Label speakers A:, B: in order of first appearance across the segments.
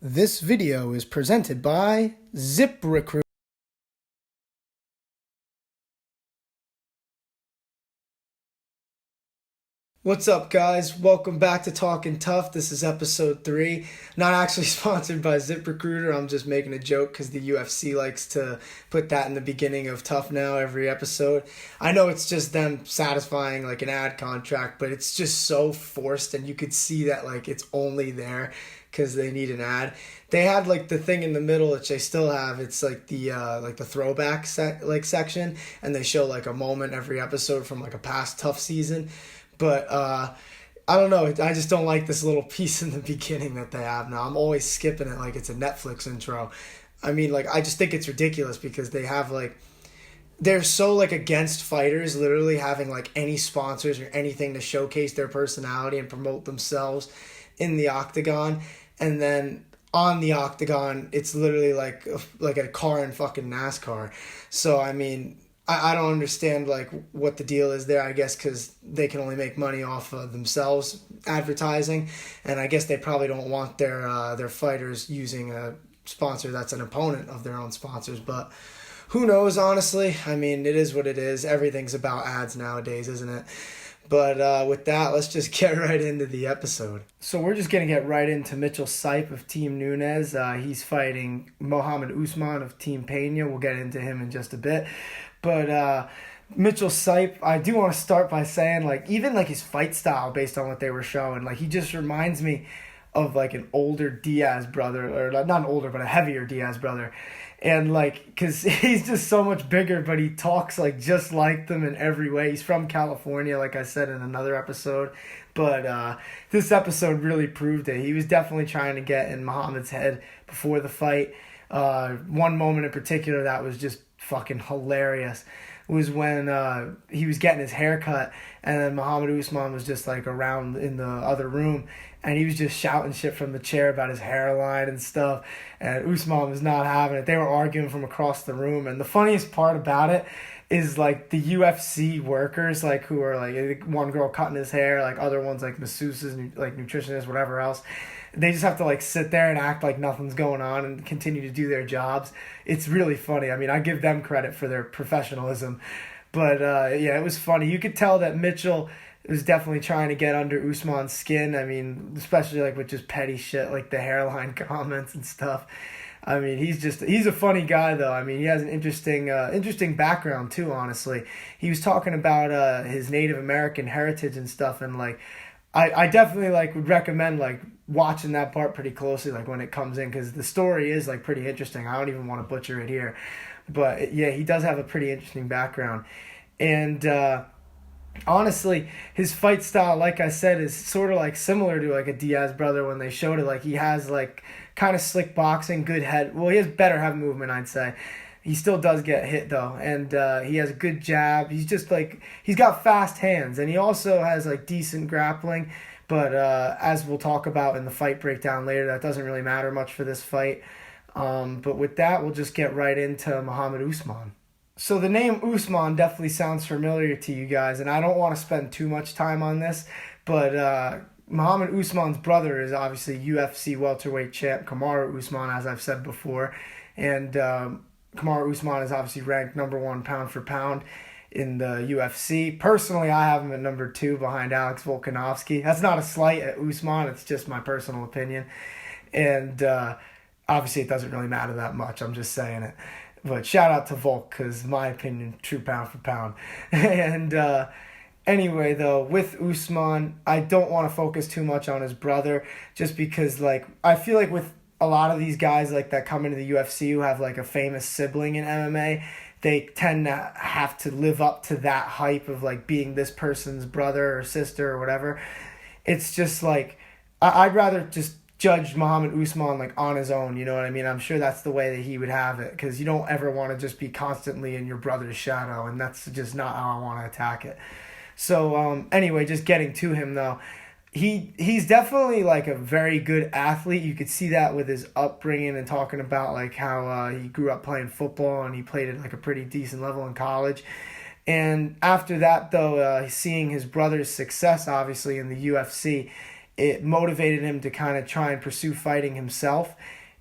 A: This video is presented by ZipRecruiter. What's up, guys? Welcome back to Talkin TUF. This is episode 3. Not actually sponsored by ZipRecruiter. I'm just making a joke because the UFC likes to put that in the beginning of TUF now every episode. I know it's just them satisfying like an ad contract, but it's just so forced, and you could see that like it's only there because they need an ad. They had like the thing in the middle, which they still have. It's like the throwback section, and they show like a moment every episode from like a past TUF season. But I don't know. I just don't like this little piece in the beginning that they have now. I'm always skipping it like it's a Netflix intro. I mean, like, I just think it's ridiculous because they have like, they're so like against fighters literally having like any sponsors or anything to showcase their personality and promote themselves in the octagon. And then on the octagon, it's literally like a car in fucking NASCAR. So, I mean, I don't understand like what the deal is there, I guess, because they can only make money off of themselves advertising, and I guess they probably don't want their fighters using a sponsor that's an opponent of their own sponsors. But who knows, honestly? I mean, it is what it is. Everything's about ads nowadays, isn't it? But with that, let's just get right into the episode. So we're just going to get right into Mitchell Sipe of Team Nunes. He's fighting Mohammed Usman of Team Pena. We'll get into him in just a bit. But Mitchell Sipe, I do want to start by saying, like, even like his fight style based on what they were showing, like, he just reminds me of like an older Diaz brother, or not an older, but a heavier Diaz brother. And like, because he's just so much bigger, but he talks like just like them in every way. He's from California, like I said in another episode. But this episode really proved it. He was definitely trying to get in Muhammad's head before the fight. One moment in particular that was just fucking hilarious was when he was getting his hair cut, and then Mohammed Usman was just like around in the other room, and he was just shouting shit from the chair about his hairline and stuff, and Usman was not having it. They were arguing from across the room, and the funniest part about it is like the UFC workers, like who are like one girl cutting his hair, like other ones like masseuses, like nutritionists, whatever else. They just have to like sit there and act like nothing's going on and continue to do their jobs. It's really funny. I mean, I give them credit for their professionalism. But yeah, it was funny. You could tell that Mitchell was definitely trying to get under Usman's skin. I mean, especially like with just petty shit like the hairline comments and stuff. I mean, he's a funny guy though. I mean, he has an interesting background too, honestly. He was talking about his Native American heritage and stuff, and like I definitely like would recommend like watching that part pretty closely, like when it comes in, because the story is like pretty interesting. I don't even want to butcher it here, but yeah, he does have a pretty interesting background. And honestly, his fight style, like I said, is sort of like similar to like a Diaz brother when they showed it. Like he has like kind of slick boxing, good head. Well, he has better head movement, I'd say. He still does get hit though, and he has a good jab. He's just like, he's got fast hands, and he also has like decent grappling. But as we'll talk about in the fight breakdown later, that doesn't really matter much for this fight. But with that, we'll just get right into Mohammed Usman. So the name Usman definitely sounds familiar to you guys, and I don't want to spend too much time on this, but Mohammed Usman's brother is obviously UFC welterweight champ Kamaru Usman, as I've said before, and Kamaru Usman is obviously ranked number 1 pound for pound in the UFC. Personally, I have him at number 2 behind Alex Volkanovski. That's not a slight at Usman, it's just my personal opinion. And obviously it doesn't really matter that much, I'm just saying it. But shout out to Volk, because my opinion, true pound for pound. And anyway, though, with Usman, I don't want to focus too much on his brother, just because like I feel like with a lot of these guys like that come into the UFC who have like a famous sibling in MMA, they tend to have to live up to that hype of like being this person's brother or sister or whatever. It's just like I'd rather just judge Mohammed Usman like on his own, you know what I mean? I'm sure that's the way that he would have it, because you don't ever want to just be constantly in your brother's shadow, and that's just not how I want to attack it. So anyway, just getting to him though, he's definitely like a very good athlete. You could see that with his upbringing and talking about like how he grew up playing football and he played at like a pretty decent level in college. And after that though, seeing his brother's success obviously in the UFC, it motivated him to kind of try and pursue fighting himself.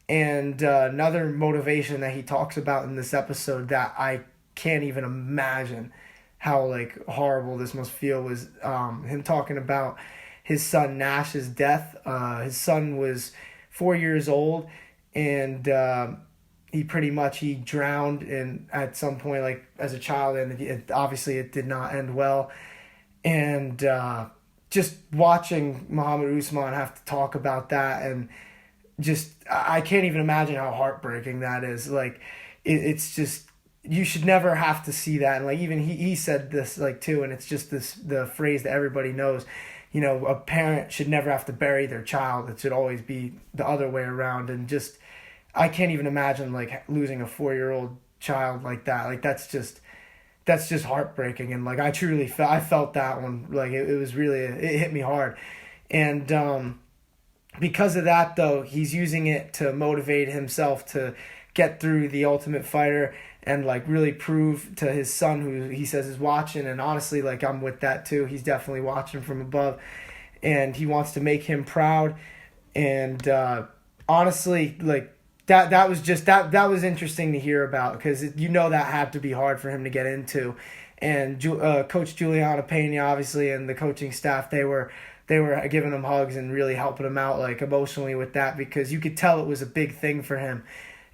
A: And another motivation that he talks about in this episode that I can't even imagine how like horrible this must feel was him talking about his son Nash's death. His son was 4 years old, and he drowned in at some point, like as a child, and obviously it did not end well. And just watching Mohammed Usman have to talk about that, and just I can't even imagine how heartbreaking that is. Like it's just, you should never have to see that. And like even he said this like too, and it's just the phrase that everybody knows. You know, a parent should never have to bury their child. It should always be the other way around. And just, I can't even imagine like losing a 4-year-old child like that. Like that's just heartbreaking. And like I felt that one. Like it was really, it hit me hard. And because of that though, he's using it to motivate himself to get through The Ultimate Fighter and like really prove to his son, who he says is watching. And honestly, like I'm with that too. He's definitely watching from above, and he wants to make him proud. And honestly, like that was interesting to hear about, because that had to be hard for him to get into. And Coach Juliana Pena, obviously, and the coaching staff, they were giving him hugs and really helping him out like emotionally with that, because you could tell it was a big thing for him.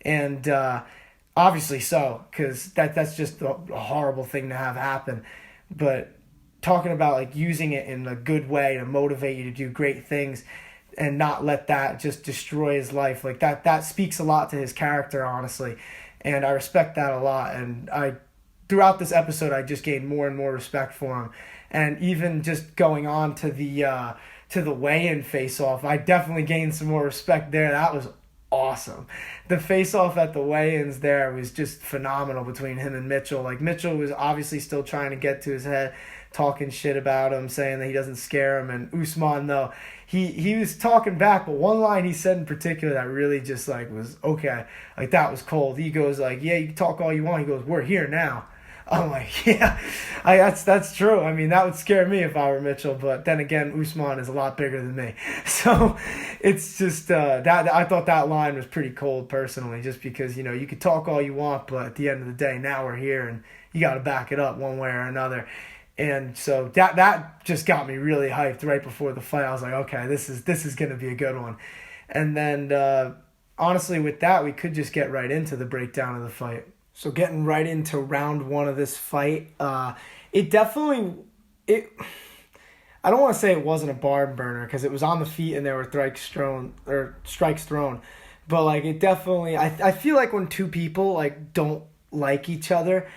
A: And obviously so, because that's just a horrible thing to have happen. But talking about like using it in a good way to motivate you to do great things and not let that just destroy his life, like that speaks a lot to his character, honestly. And I respect that a lot. And throughout this episode, I just gained more and more respect for him. And even just going on to the weigh-in face-off, I definitely gained some more respect there. That was awesome. The face-off at the weigh-ins there was just phenomenal between him and Mitchell. Like Mitchell was obviously still trying to get to his head, talking shit about him, saying that he doesn't scare him. And Usman, though, he was talking back, but one line he said in particular that really just like was okay. Like that was cold. He goes like, "Yeah, you can talk all you want." He goes, "We're here now." I'm like, yeah, that's true. I mean, that would scare me if I were Mitchell, but then again, Usman is a lot bigger than me. So it's just that I thought that line was pretty cold personally, just because, you could talk all you want, but at the end of the day, now we're here and you got to back it up one way or another. And so that just got me really hyped right before the fight. I was like, okay, this is going to be a good one. And then honestly, with that, we could just get right into the breakdown of the fight. So getting right into round one of this fight, I don't want to say it wasn't a barn burner, because it was on the feet and there were strikes thrown. But like it definitely, I feel like when two people like don't like each other,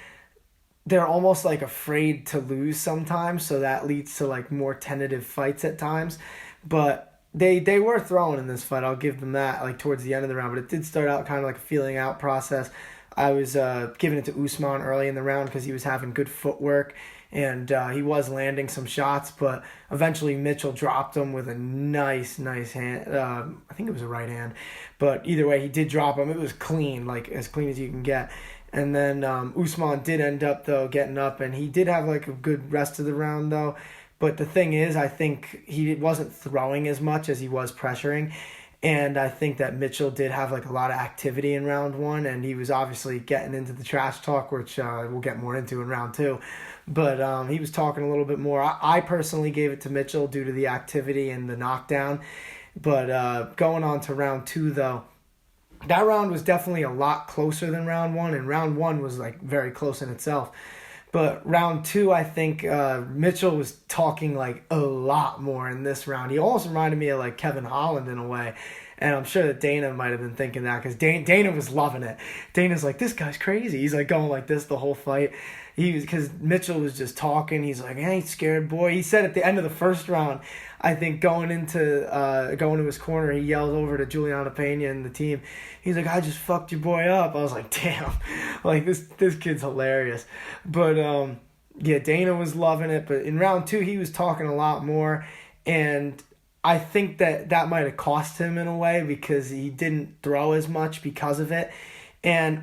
A: they're almost like afraid to lose sometimes. So that leads to like more tentative fights at times. But they were throwing in this fight. I'll give them that, like towards the end of the round. But it did start out kind of like a feeling out process. I was giving it to Usman early in the round because he was having good footwork, and he was landing some shots, but eventually Mitchell dropped him with a nice hand. I think it was a right hand, but either way, he did drop him. It was clean, like as clean as you can get. And then Usman did end up, though, getting up, and he did have like a good rest of the round, though. But the thing is, I think he wasn't throwing as much as he was pressuring. And I think that Mitchell did have like a lot of activity in round one, and he was obviously getting into the trash talk, which we'll get more into in round two. But he was talking a little bit more. I personally gave it to Mitchell due to the activity and the knockdown. But going on to round two, though, that round was definitely a lot closer than round one, and round one was like very close in itself. But round two, I think Mitchell was talking like a lot more in this round. He almost reminded me of like Kevin Holland in a way. And I'm sure that Dana might have been thinking that, because Dana was loving it. Dana's like, this guy's crazy. He's like going like this the whole fight. Because Mitchell was just talking. He's like, I ain't scared, boy. He said at the end of the first round, I think going to his corner, he yells over to Juliana Pena and the team. He's like, I just fucked your boy up. I was like, damn, like this kid's hilarious. But yeah, Dana was loving it. But in round two, he was talking a lot more, and I think that might have cost him in a way, because he didn't throw as much because of it. And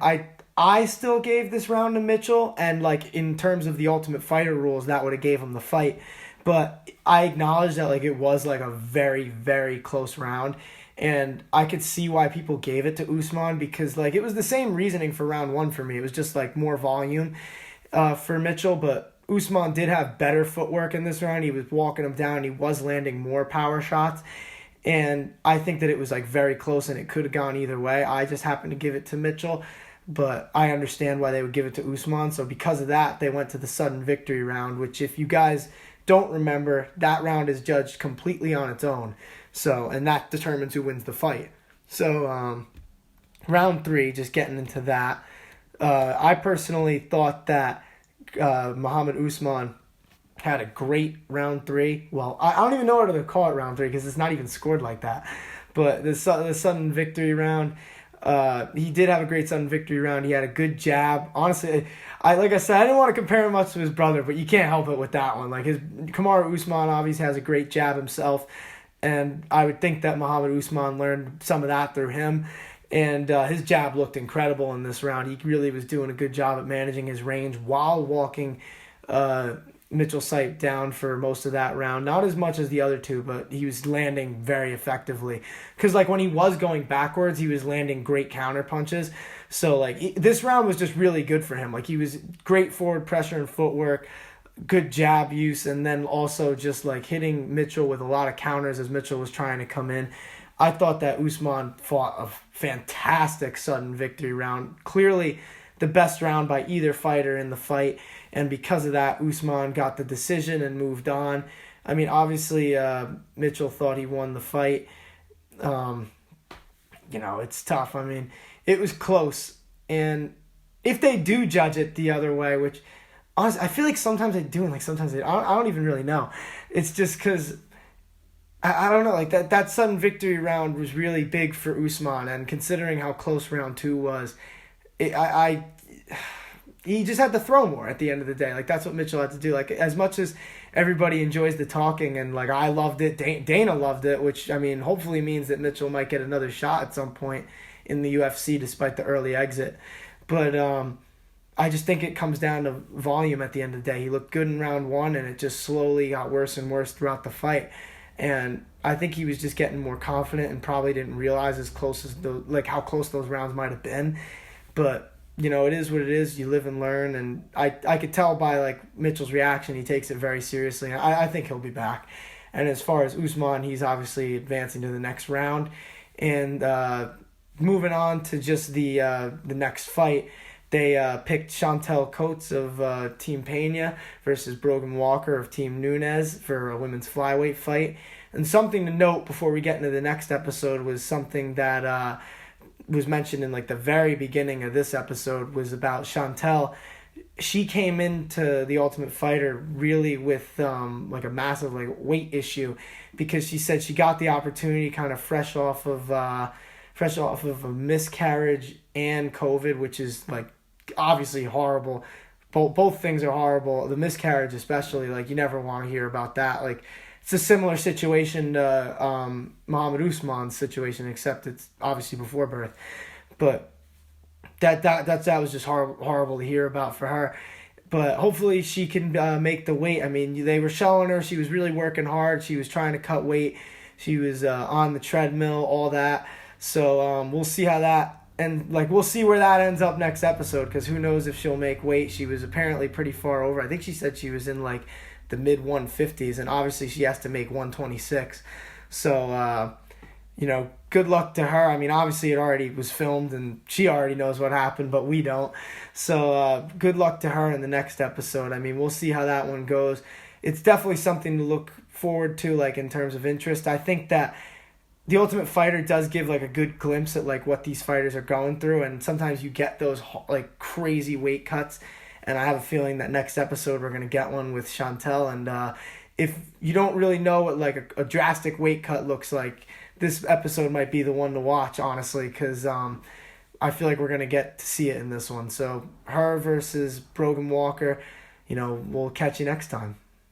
A: I still gave this round to Mitchell, and like in terms of the Ultimate Fighter rules, that would have gave him the fight. But I acknowledge that like it was like a very, very close round. And I could see why people gave it to Usman, because like it was the same reasoning for round one for me. It was just like more volume for Mitchell, but Usman did have better footwork in this round. He was walking him down. He was landing more power shots. And I think that it was like very close and it could have gone either way. I just happened to give it to Mitchell, but I understand why they would give it to Usman. So because of that, they went to the sudden victory round, which if you guys don't remember, that round is judged completely on its own. So, and that determines who wins the fight. So, round three, just getting into that, I personally thought that Mohammed Usman had a great round three. Well, I don't even know whether to call it round three because it's not even scored like that. But the sudden victory round, he did have a great sudden victory round. He had a good jab. Honestly, like I said, I didn't want to compare him much to his brother, but you can't help it with that one. Like Kamaru Usman obviously has a great jab himself, and I would think that Mohammed Usman learned some of that through him. And his jab looked incredible in this round. He really was doing a good job at managing his range while walking Mitchell Sipe down for most of that round. Not as much as the other two, but he was landing very effectively. Because like when he was going backwards, he was landing great counter punches. So like this round was just really good for him. Like he was great forward pressure and footwork, good jab use, and then also just like hitting Mitchell with a lot of counters as Mitchell was trying to come in. I thought that Usman fought a fantastic sudden victory round. Clearly the best round by either fighter in the fight. And because of that, Usman got the decision and moved on. I mean, obviously, Mitchell thought he won the fight. It's tough. I mean, it was close. And if they do judge it the other way, which, honestly, I feel like sometimes they do and like sometimes they I don't even really know. It's just because, I don't know, like that sudden victory round was really big for Usman. And considering how close round two was, he just had to throw more at the end of the day. Like, that's what Mitchell had to do. Like, as much as everybody enjoys the talking and, like, I loved it, Dana loved it, which, I mean, hopefully means that Mitchell might get another shot at some point in the UFC despite the early exit. But I just think it comes down to volume at the end of the day. He looked good in round one, and it just slowly got worse and worse throughout the fight. And I think he was just getting more confident and probably didn't realize how close those rounds might have been. But it is what it is. You live and learn, and I could tell by like Mitchell's reaction, he takes it very seriously. I think he'll be back. And as far as Usman, he's obviously advancing to the next round. And moving on to just the next fight, they picked Chantel Coates of Team Pena versus Brogan Walker of Team Nunes for a women's flyweight fight. And something to note before we get into the next episode was something that was mentioned in like the very beginning of this episode was about Chantel. She came into the Ultimate Fighter really with like a massive like weight issue, because she said she got the opportunity kind of fresh off of a miscarriage and COVID, which is like obviously horrible. Both things are horrible. The miscarriage especially, like you never want to hear about that. Like it's a similar situation to Mohammed Usman's situation, except it's obviously before birth. But that was just horrible to hear about for her. But hopefully she can make the weight. I mean, they were showing her. She was really working hard. She was trying to cut weight. She was on the treadmill, all that. So we'll see how that, and like we'll see where that ends up next episode, because who knows if she'll make weight. She was apparently pretty far over. I think she said she was in like the mid 150s, and obviously she has to make 126. So good luck to her. I mean, obviously it already was filmed and she already knows what happened, but we don't. So good luck to her in the next episode. I mean, we'll see how that one goes. It's definitely something to look forward to, like in terms of interest. I think that The Ultimate Fighter does give like a good glimpse at like what these fighters are going through, and sometimes you get those like crazy weight cuts. And I have a feeling that next episode we're going to get one with Chantel. And if you don't really know what like a drastic weight cut looks like, this episode might be the one to watch, honestly, because I feel like we're going to get to see it in this one. So her versus Brogan Walker, we'll catch you next time.